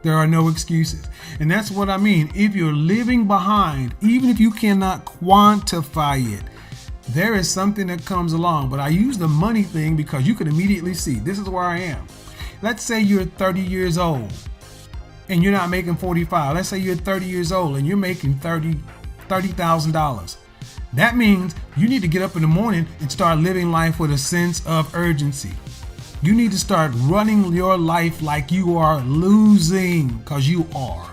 There are no excuses. And that's what I mean. If you're living behind, even if you cannot quantify it, there is something that comes along. But I use the money thing because you can immediately see this is where I am. Let's say you're 30 years old and you're not making 45. Let's say you're 30 years old and you're making $30,000. That means you need to get up in the morning and start living life with a sense of urgency. You need to start running your life like you are losing, because you are.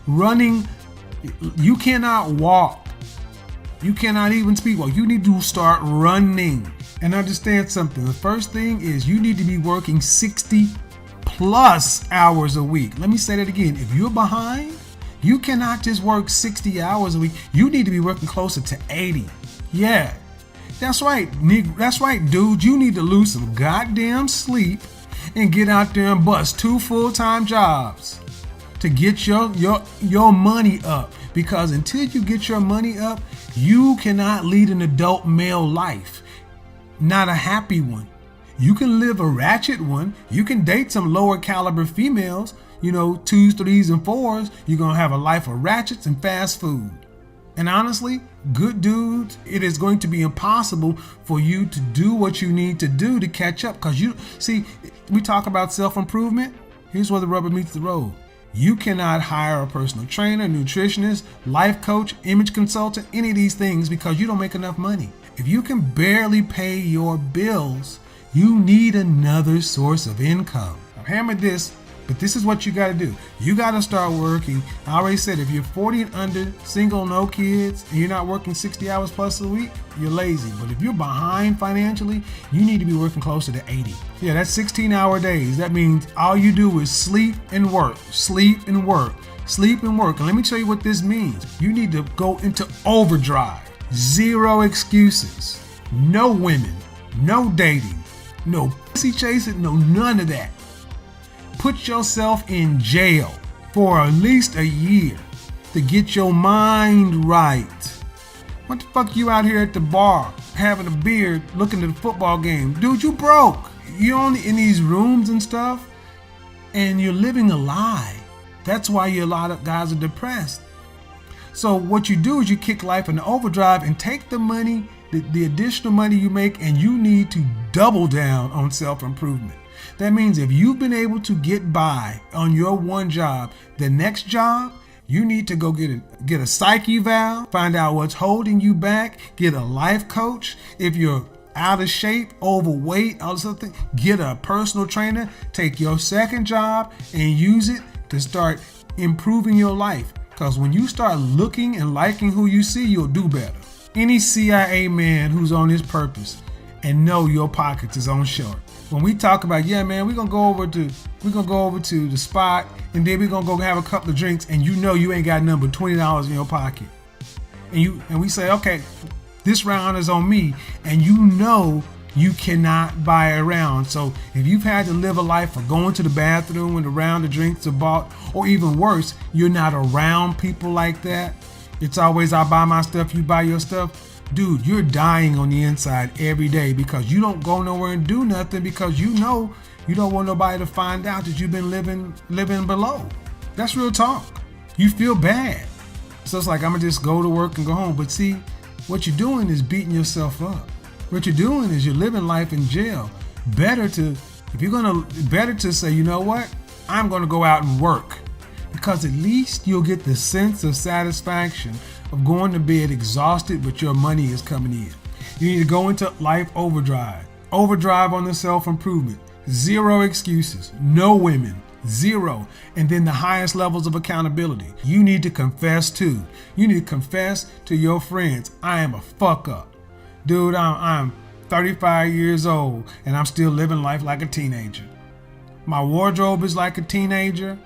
Running, you cannot walk. You cannot even speak well. You need to start running. And understand something. The first thing is you need to be working 60 plus hours a week. Let me say that again. If you're behind, you cannot just work 60 hours a week. You need to be working closer to 80. Yeah. That's right, dude. You need to lose some goddamn sleep and get out there and bust 2 full-time jobs to get your money up. Because until you get your money up, you cannot lead an adult male life. Not a happy one. You can live a ratchet one. You can date some lower caliber females, 2s, 3s, and 4s. You're going to have a life of ratchets and fast food. And honestly, good dudes, it is going to be impossible for you to do what you need to do to catch up. Because we talk about self-improvement. Here's where the rubber meets the road. You cannot hire a personal trainer, nutritionist, life coach, image consultant, any of these things because you don't make enough money. If you can barely pay your bills, you need another source of income. I've hammered this, but this is what you got to do. You got to start working. I already said, if you're 40 and under, single, no kids, and you're not working 60 hours plus a week, you're lazy. But if you're behind financially, you need to be working closer to 80. Yeah, that's 16-hour days. That means all you do is sleep and work, sleep and work, sleep and work. And let me tell you what this means. You need to go into overdrive. Zero excuses. No women. No dating. No pussy chasing. No none of that. Put yourself in jail for at least a year to get your mind right. What the fuck you out here at the bar having a beer looking at a football game? Dude, you broke. You're only in these rooms and stuff and you're living a lie. That's why a lot of guys are depressed. So what you do is you kick life into overdrive and take the money, the additional money you make, and you need to double down on self-improvement. That means if you've been able to get by on your one job, the next job, you need to go get a psych eval, find out what's holding you back, get a life coach. If you're out of shape, overweight, or something, get a personal trainer, take your second job and use it to start improving your life. Because when you start looking and liking who you see, you'll do better. Any CIA man who's on his purpose and know your pockets is on short. When we talk about, yeah, man, we're gonna go over to the spot and then we're gonna go have a couple of drinks, and you ain't got nothing but $20 in your pocket. And we say, okay, this round is on me, and you cannot buy a round. So if you've had to live a life of going to the bathroom when the round of drinks are bought, or even worse, you're not around people like that. It's always I buy my stuff, you buy your stuff. Dude, you're dying on the inside every day because you don't go nowhere and do nothing because you don't want nobody to find out that you've been living below. That's real talk. You feel bad. So it's like, I'm gonna just go to work and go home. But see, what you're doing is beating yourself up. What you're doing is you're living life in jail. Better to say, you know what? I'm gonna go out and work. Because at least you'll get the sense of satisfaction of going to bed exhausted, but your money is coming in. You need to go into life overdrive. Overdrive on the self-improvement. Zero excuses. No women. Zero. And then the highest levels of accountability. You need to confess too. You need to confess to your friends, I am a fuck up. Dude, I'm 35 years old and I'm still living life like a teenager. My wardrobe is like a teenager.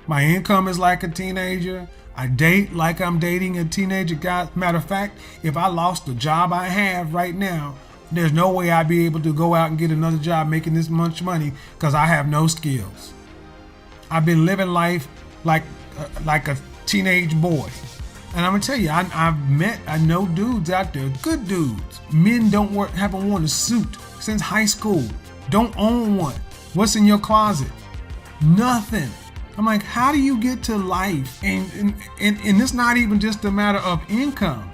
My income is like a teenager. I date like I'm dating a teenager guy. Matter of fact, if I lost the job I have right now, there's no way I'd be able to go out and get another job making this much money because I have no skills. I've been living life like a teenage boy. And I'm gonna tell you, I know dudes out there, good dudes. Men haven't worn a suit since high school. Don't own one. What's in your closet? Nothing. I'm like, how do you get to life? And it's not even just a matter of income.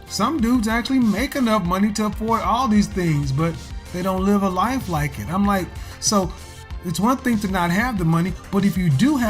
Some dudes actually make enough money to afford all these things, but they don't live a life like it. I'm like, so it's one thing to not have the money, but if you do have